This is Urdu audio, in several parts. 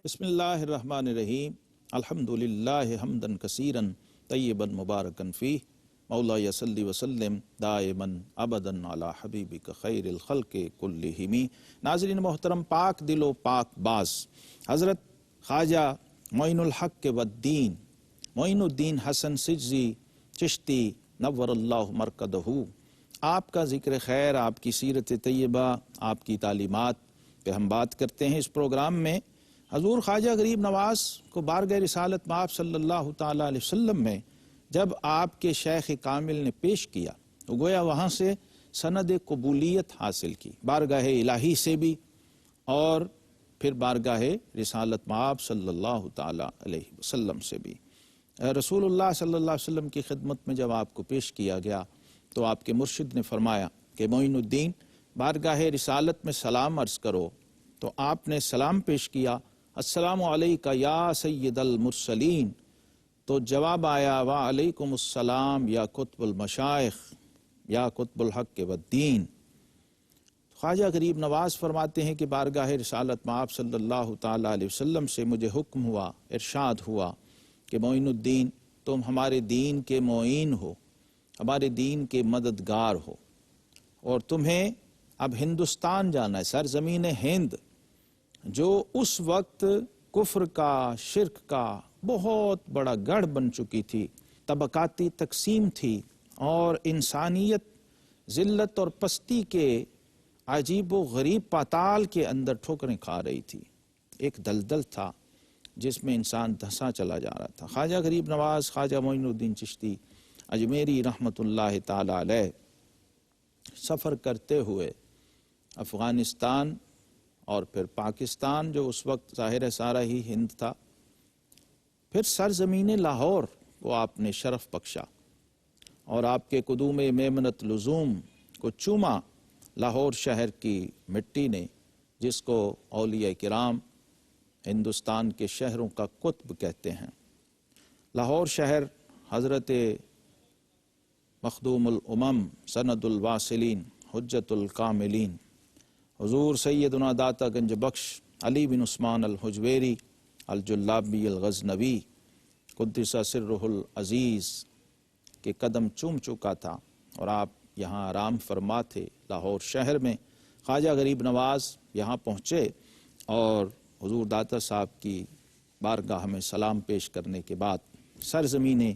بسم اللہ الرحمن الرحیم الحمدللہ حمدن کثیرا طیبا مبارکا فیہ مولا صلی وسلم دائما ابدا علی حبیبک خیر الخلق کلہم۔ ناظرین محترم، پاک دل و پاک باز حضرت خواجہ معین الحق والدین معین الدین حسن سجزی چشتی نور اللہ مرکدہ، آپ کا ذکر خیر، آپ کی سیرت طیبہ، آپ کی تعلیمات پہ ہم بات کرتے ہیں۔ اس پروگرام میں حضور خواجہ غریب نواز کو بارگاہ رسالت مآب صلی اللہ تعالیٰ علیہ وسلم میں جب آپ کے شیخ کامل نے پیش کیا تو گویا وہاں سے سند قبولیت حاصل کی، بارگاہ الہی سے بھی اور پھر بارگاہ رسالت مآب صلی اللہ تعالیٰ علیہ وسلم سے بھی۔ رسول اللہ صلی اللہ علیہ وسلم کی خدمت میں جب آپ کو پیش کیا گیا تو آپ کے مرشد نے فرمایا کہ معین الدین بارگاہ رسالت میں سلام عرض کرو، تو آپ نے سلام پیش کیا، السلام علیکہ یا سید المرسلین، تو جواب آیا وعلیکم السلام یا قطب المشائخ یا قطب الحق والدین۔ خواجہ غریب نواز فرماتے ہیں کہ بارگاہ رسالت مآب صلی اللہ تعالیٰ علیہ وسلم سے مجھے حکم ہوا، ارشاد ہوا کہ معین الدین تم ہمارے دین کے معین ہو، ہمارے دین کے مددگار ہو، اور تمہیں اب ہندوستان جانا ہے، سرزمین ہند، جو اس وقت کفر کا، شرک کا بہت بڑا گڑھ بن چکی تھی، طبقاتی تقسیم تھی اور انسانیت ذلت اور پستی کے عجیب و غریب پاتال کے اندر ٹھوکریں کھا رہی تھی۔ ایک دلدل تھا جس میں انسان دھسا چلا جا رہا تھا۔ خواجہ غریب نواز خواجہ معین الدین چشتی اجمیری رحمۃ اللہ تعالی علیہ سفر کرتے ہوئے افغانستان اور پھر پاکستان، جو اس وقت ظاہر سارا ہی ہند تھا، پھر سرزمین لاہور کو آپ نے شرف بخشا اور آپ کے قدوم میمنت لزوم کو چوما لاہور شہر کی مٹی نے، جس کو اولیاء کرام ہندوستان کے شہروں کا قطب کہتے ہیں۔ لاہور شہر حضرت مخدوم الامم سند الواصلین حجت الکاملین حضور سیدنا داتا گنج بخش علی بن عثمان الحجویری الجلابی الغزنوی قدس سرہ العزیز کے قدم چوم چکا تھا، اور آپ یہاں آرام فرما تھے لاہور شہر میں۔ خواجہ غریب نواز یہاں پہنچے اور حضور داتا صاحب کی بارگاہ میں سلام پیش کرنے کے بعد سرزمین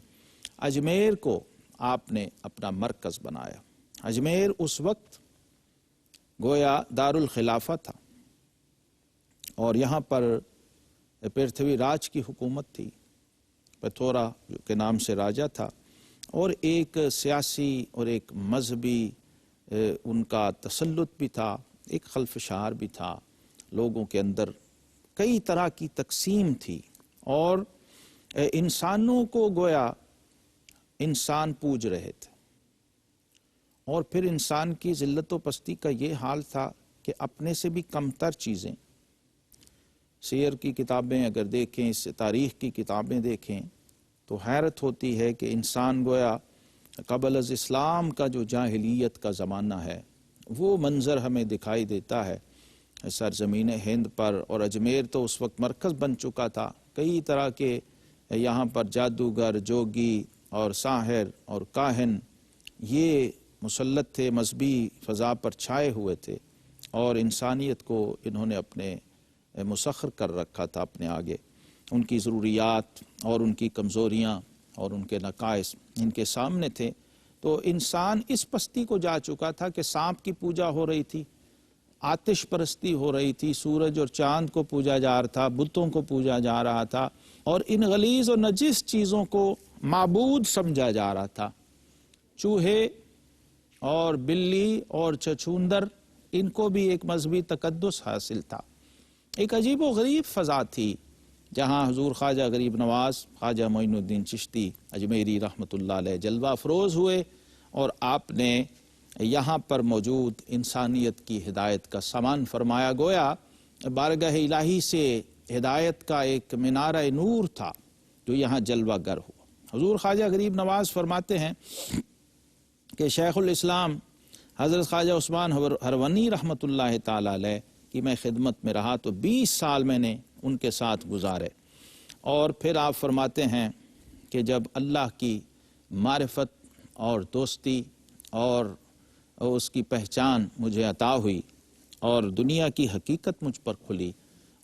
اجمیر کو آپ نے اپنا مرکز بنایا۔ اجمیر اس وقت گویا دار الخلافہ تھا، اور یہاں پر پرتھوی راج کی حکومت تھی، پتھورا کے نام سے راجہ تھا، اور ایک سیاسی اور ایک مذہبی ان کا تسلط بھی تھا، ایک خلفشار بھی تھا، لوگوں کے اندر کئی طرح کی تقسیم تھی، اور انسانوں کو گویا انسان پوج رہے تھے، اور پھر انسان کی ذلت و پستی کا یہ حال تھا کہ اپنے سے بھی کمتر چیزیں، سیر کی کتابیں اگر دیکھیں، اس تاریخ کی کتابیں دیکھیں تو حیرت ہوتی ہے کہ انسان گویا قبل از اسلام کا جو جاہلیت کا زمانہ ہے وہ منظر ہمیں دکھائی دیتا ہے سرزمین ہند پر، اور اجمیر تو اس وقت مرکز بن چکا تھا۔ کئی طرح کے یہاں پر جادوگر، جوگی اور ساحر اور کاہن یہ مسلط تھے، مذہبی فضا پر چھائے ہوئے تھے، اور انسانیت کو انہوں نے اپنے مسخر کر رکھا تھا اپنے آگے۔ ان کی ضروریات اور ان کی کمزوریاں اور ان کے نقائص ان کے سامنے تھے، تو انسان اس پستی کو جا چکا تھا کہ سانپ کی پوجا ہو رہی تھی، آتش پرستی ہو رہی تھی، سورج اور چاند کو پوجا جا رہا تھا، بتوں کو پوجا جا رہا تھا، اور ان غلیظ اور نجس چیزوں کو معبود سمجھا جا رہا تھا۔ چوہے اور بلی اور چچوندر، ان کو بھی ایک مذہبی تقدس حاصل تھا۔ ایک عجیب و غریب فضا تھی جہاں حضور خواجہ غریب نواز خواجہ معین الدین چشتی اجمیری رحمۃ اللہ علیہ جلوہ افروز ہوئے، اور آپ نے یہاں پر موجود انسانیت کی ہدایت کا سامان فرمایا۔ گویا بارگاہ الہی سے ہدایت کا ایک منارہ نور تھا جو یہاں جلوہ گر ہوا۔ حضور خواجہ غریب نواز فرماتے ہیں کہ شیخ الاسلام حضرت خواجہ عثمان ہرونی رحمۃ اللہ تعالی علیہ کی میں خدمت میں رہا تو 20 سال میں نے ان کے ساتھ گزارے۔ اور پھر آپ فرماتے ہیں کہ جب اللہ کی معرفت اور دوستی اور اس کی پہچان مجھے عطا ہوئی اور دنیا کی حقیقت مجھ پر کھلی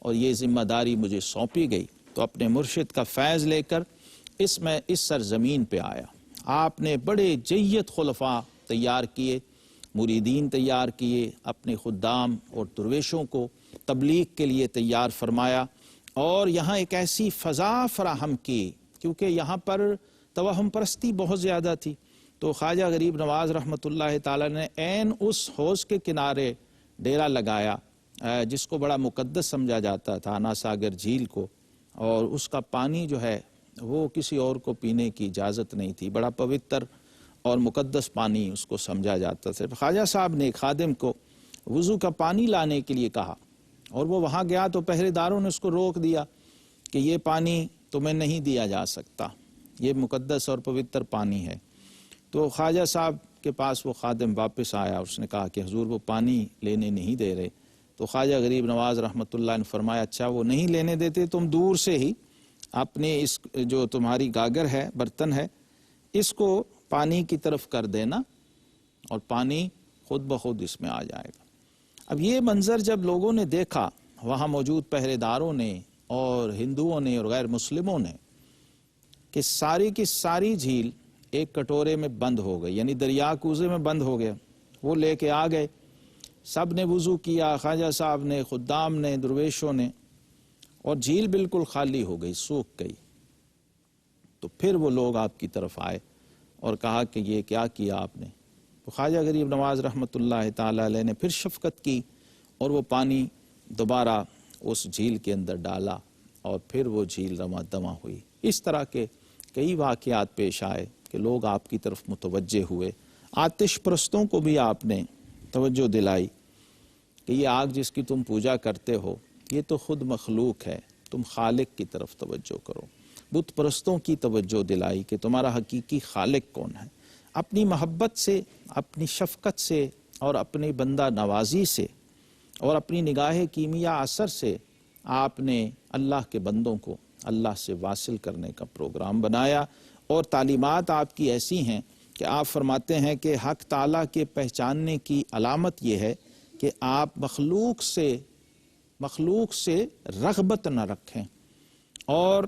اور یہ ذمہ داری مجھے سونپی گئی، تو اپنے مرشد کا فیض لے کر میں اس سرزمین پہ آیا۔ آپ نے بڑے جید خلفاء تیار کیے، مریدین تیار کیے، اپنے خدام اور درویشوں کو تبلیغ کے لیے تیار فرمایا، اور یہاں ایک ایسی فضا فراہم کی، کیونکہ یہاں پر توہم پرستی بہت زیادہ تھی، تو خواجہ غریب نواز رحمۃ اللہ تعالی نے عین اس حوض کے کنارے ڈیرا لگایا جس کو بڑا مقدس سمجھا جاتا تھا، انا ساگر جھیل کو، اور اس کا پانی جو ہے وہ کسی اور کو پینے کی اجازت نہیں تھی، بڑا پوتر اور مقدس پانی اس کو سمجھا جاتا تھا۔ خواجہ صاحب نے ایک خادم کو وضو کا پانی لانے کے لیے کہا، اور وہ وہاں گیا تو پہرے داروں نے اس کو روک دیا کہ یہ پانی تمہیں نہیں دیا جا سکتا، یہ مقدس اور پوتر پانی ہے۔ تو خواجہ صاحب کے پاس وہ خادم واپس آیا، اس نے کہا کہ حضور وہ پانی لینے نہیں دے رہے۔ تو خواجہ غریب نواز رحمۃ اللہ نے فرمایا اچھا وہ نہیں لینے دیتے، تم دور سے ہی اپنے اس جو تمہاری گاگر ہے، برتن ہے، اس کو پانی کی طرف کر دینا اور پانی خود بخود اس میں آ جائے گا۔ اب یہ منظر جب لوگوں نے دیکھا، وہاں موجود پہرے داروں نے اور ہندوؤں نے اور غیر مسلموں نے، کہ ساری کی ساری جھیل ایک کٹورے میں بند ہو گئی، یعنی دریا کوزے میں بند ہو گیا، وہ لے کے آ گئے، سب نے وضو کیا، خواجہ صاحب نے، خدام نے، درویشوں نے، اور جھیل بالکل خالی ہو گئی، سوکھ گئی۔ تو پھر وہ لوگ آپ کی طرف آئے اور کہا کہ یہ کیا کیا آپ نے؟ تو خواجہ غریب نواز رحمۃ اللہ تعالی علیہ نے پھر شفقت کی اور وہ پانی دوبارہ اس جھیل کے اندر ڈالا، اور پھر وہ جھیل رواں دواں ہوئی۔ اس طرح کے کئی واقعات پیش آئے کہ لوگ آپ کی طرف متوجہ ہوئے۔ آتش پرستوں کو بھی آپ نے توجہ دلائی کہ یہ آگ جس کی تم پوجا کرتے ہو یہ تو خود مخلوق ہے، تم خالق کی طرف توجہ کرو۔ بت پرستوں کی توجہ دلائی کہ تمہارا حقیقی خالق کون ہے۔ اپنی محبت سے، اپنی شفقت سے اور اپنی بندہ نوازی سے اور اپنی نگاہ کیمیا اثر سے آپ نے اللہ کے بندوں کو اللہ سے واصل کرنے کا پروگرام بنایا، اور تعلیمات آپ کی ایسی ہیں کہ آپ فرماتے ہیں کہ حق تعالیٰ کے پہچاننے کی علامت یہ ہے کہ آپ مخلوق سے رغبت نہ رکھیں، اور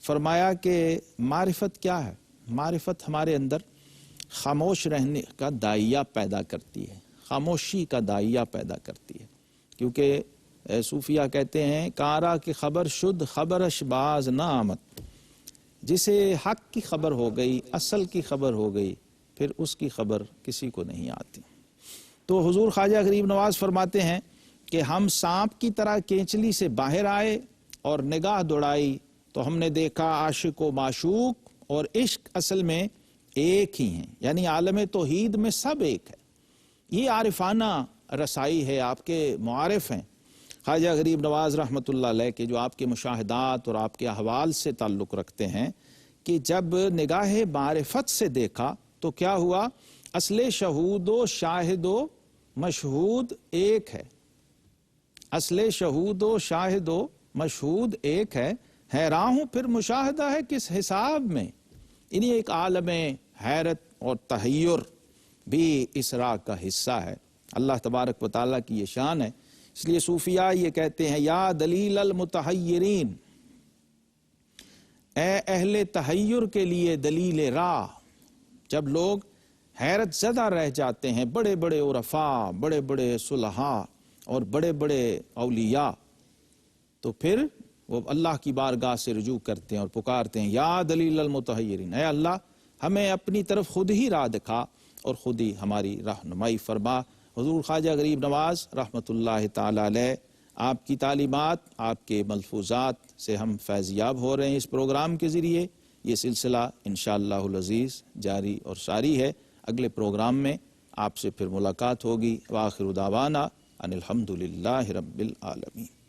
فرمایا کہ معرفت کیا ہے؟ معرفت ہمارے اندر خاموش رہنے کا داعیہ پیدا کرتی ہے، خاموشی کا داعیہ پیدا کرتی ہے، کیونکہ صوفیہ کہتے ہیں کارا کی خبر شد خبرش باز نہ آمد، جسے حق کی خبر ہو گئی، اصل کی خبر ہو گئی، پھر اس کی خبر کسی کو نہیں آتی۔ تو حضور خواجہ غریب نواز فرماتے ہیں کہ ہم سانپ کی طرح کینچلی سے باہر آئے اور نگاہ دوڑائی تو ہم نے دیکھا عاشق و معشوق اور عشق اصل میں ایک ہی ہیں، یعنی عالم توحید میں سب ایک ہے۔ یہ عارفانہ رسائی ہے، آپ کے معارف ہیں خواجہ غریب نواز رحمۃ اللہ علیہ کے، جو آپ کے مشاہدات اور آپ کے احوال سے تعلق رکھتے ہیں کہ جب نگاہ معرفت سے دیکھا تو کیا ہوا؟ اصل شہود و شاہد و مشہود ایک ہے، اصل شہود و شاہد و مشہود ایک ہے، حیران ہوں پھر مشاہدہ ہے کس حساب میں۔ انہیں ایک عالم حیرت اور تحیر بھی اس راہ کا حصہ ہے۔ اللہ تبارک و تعالیٰ کی یہ شان ہے، اس لیے صوفیاء یہ کہتے ہیں یا دلیل المتحیرین، اے اہل تحیر کے لیے دلیل راہ۔ جب لوگ حیرت زدہ رہ جاتے ہیں، بڑے بڑے عرفاء، بڑے بڑے صلحاء اور بڑے بڑے اولیاء، تو پھر وہ اللہ کی بارگاہ سے رجوع کرتے ہیں اور پکارتے ہیں یا دلیل المتحیرین، اے اللہ ہمیں اپنی طرف خود ہی راہ دکھا اور خود ہی ہماری رہنمائی فرما۔ حضور خواجہ غریب نواز رحمۃ اللہ تعالی علیہ، آپ کی تعلیمات، آپ کے ملفوظات سے ہم فیضیاب ہو رہے ہیں اس پروگرام کے ذریعے۔ یہ سلسلہ انشاءاللہ العزیز جاری اور ساری ہے۔ اگلے پروگرام میں آپ سے پھر ملاقات ہوگی۔ وآخر دعوانا ان الحمدللہ رب العالمین۔